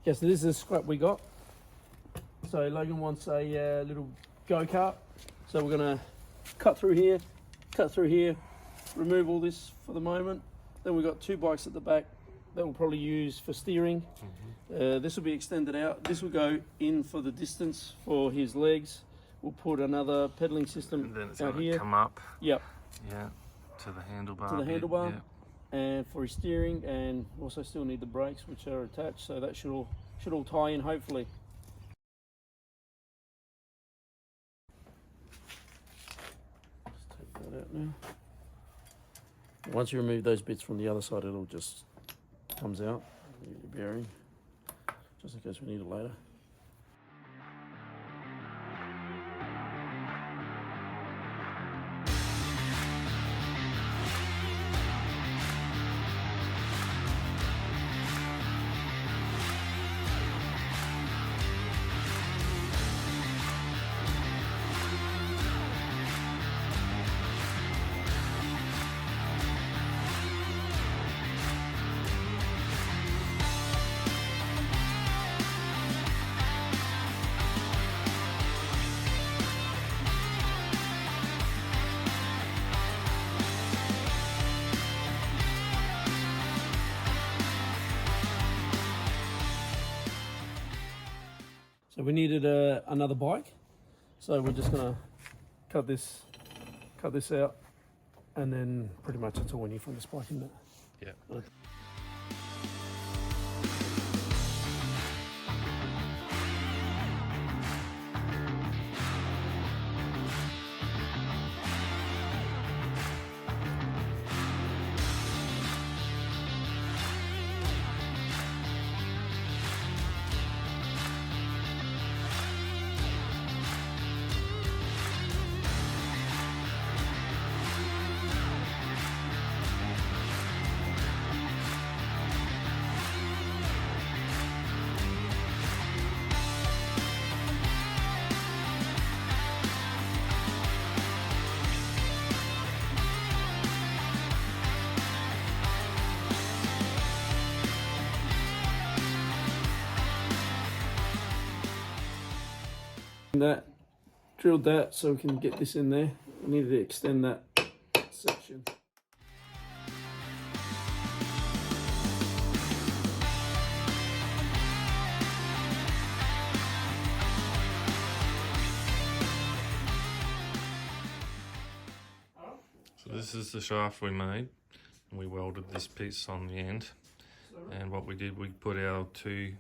Okay, so this is the scrap we got. So Logan wants a little go-kart. So we're gonna cut through here, remove all this for the moment. Then we've got 2 bikes at the back that we'll probably use for steering. This will be extended out. This will go in for the distance for his legs. We'll put another pedaling system and then it's out gonna here. come up. Yep. Yeah, to the handlebar. To the handlebar. Yeah. And for his steering, and also still need the brakes, which are attached. So that should all tie in, hopefully. Just take that out now. Once you remove those bits from the other side, it'll just comes out. Your bearing, just in case we need it later. So we needed another bike, so we're just gonna cut this out, and then pretty much that's all we need from this bike, isn't it? Yeah. That drilled that so we can get this in there. We needed to extend that section. So this is the shaft we made, and we welded this piece on the end. And what we did, we put our 2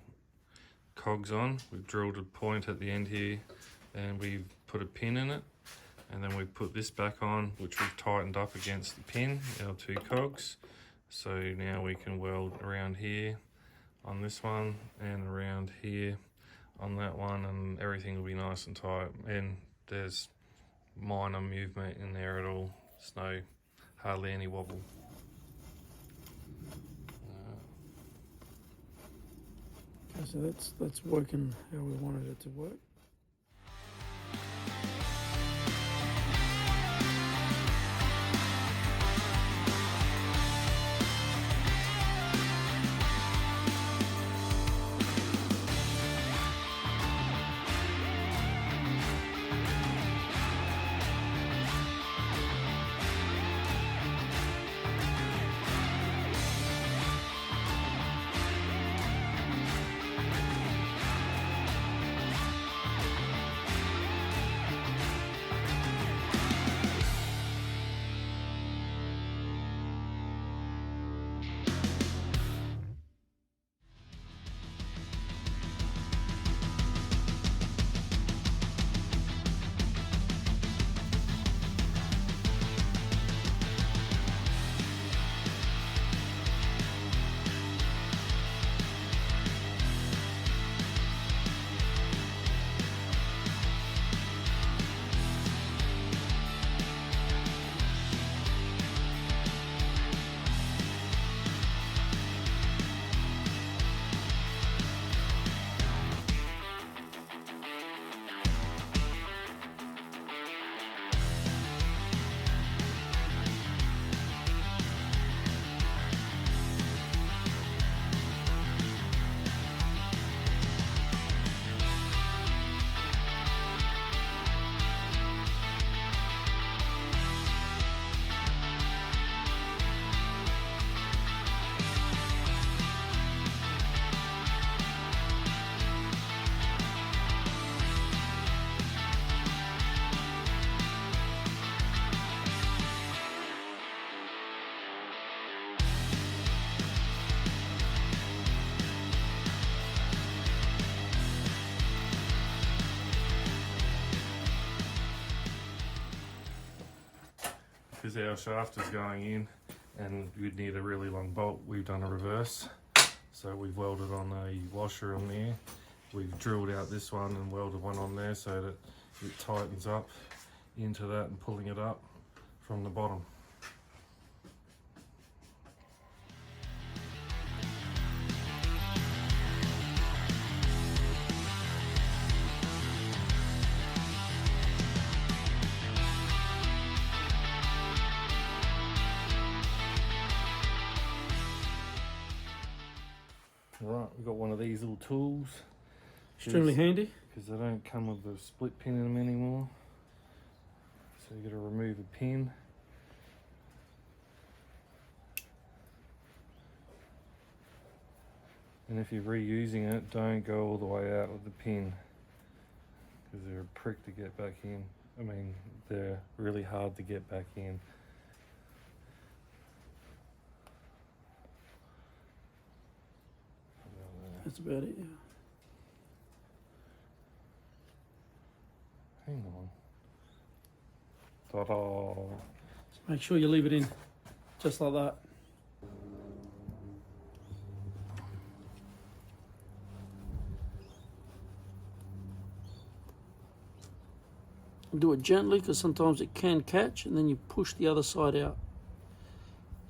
cogs on. We've drilled a point at the end here, and we've put a pin in it, and then we put this back on, which we've tightened up against the pin, our 2 cogs. So now we can weld around here on this one and around here on that one, and everything will be nice and tight, and there's minor movement in there at all. There's hardly any wobble. So that's working how we wanted it to work. because our shaft is going in and you'd need a really long bolt, we've done a reverse. So we've welded on a washer on there. We've drilled out this one and welded one on there so that it tightens up into that and pulling it up from the bottom. Right, we've got one of these little tools. Extremely handy. Because they don't come with the split pin in them anymore. So you got to remove a pin. And if you're reusing it, don't go all the way out with the pin. Because they're a prick to get back in. I mean, they're really hard to get back in. That's about it, yeah. Hang on. Ta-da! Just make sure you leave it in, just like that. Do it gently because sometimes it can catch, and then you push the other side out.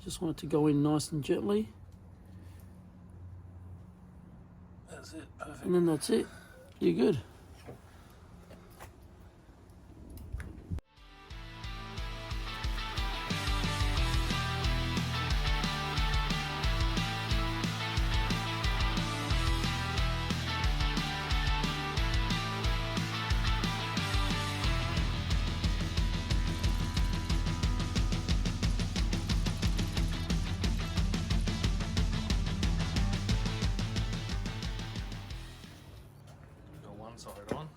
Just want it to go in nice and gently. That's it, perfect. And then that's it. You're good. Side on.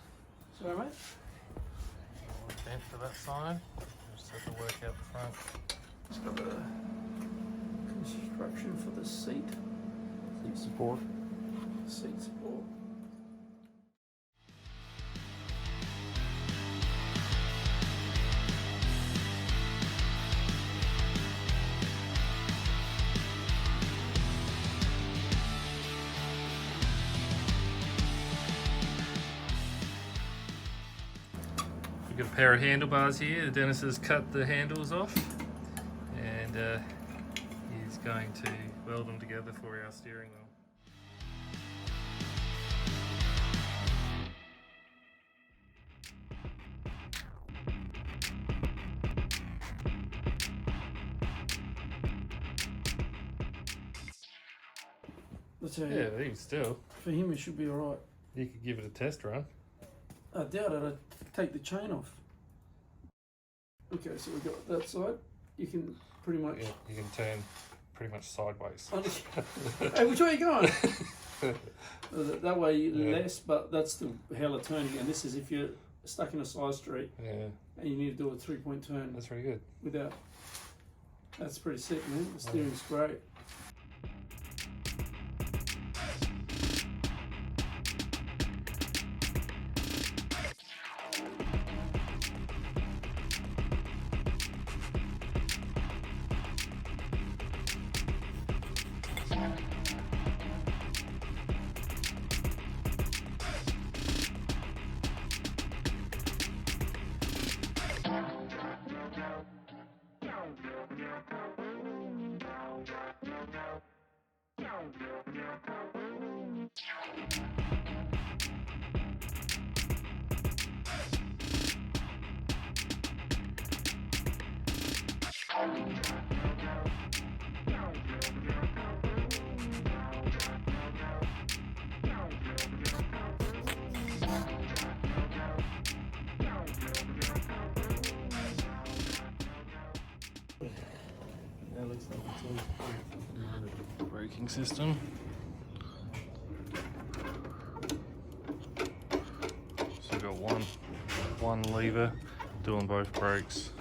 Sorry, mate? One bent to that side. Just have to work out the front. Just got the construction for the seat. Seat support. Seat support. We've got a pair of handlebars here. Dennis has cut the handles off and he's going to weld them together for our steering wheel. Let's tell Yeah, you, even still, for him it should be alright. you could give it a test run. I doubt it, I'd take the chain off. Okay, so we've got that side. You can pretty much... Yeah, you can turn pretty much sideways. Hey, which way are you going? That way Yeah. less, but that's the hell of turning. And this is if you're stuck in a side street Yeah, and you need to do a 3-point turn that's very good. without... That's pretty sick, man. The steering's great. That looks like it's all braking system. So we've got one lever doing both brakes.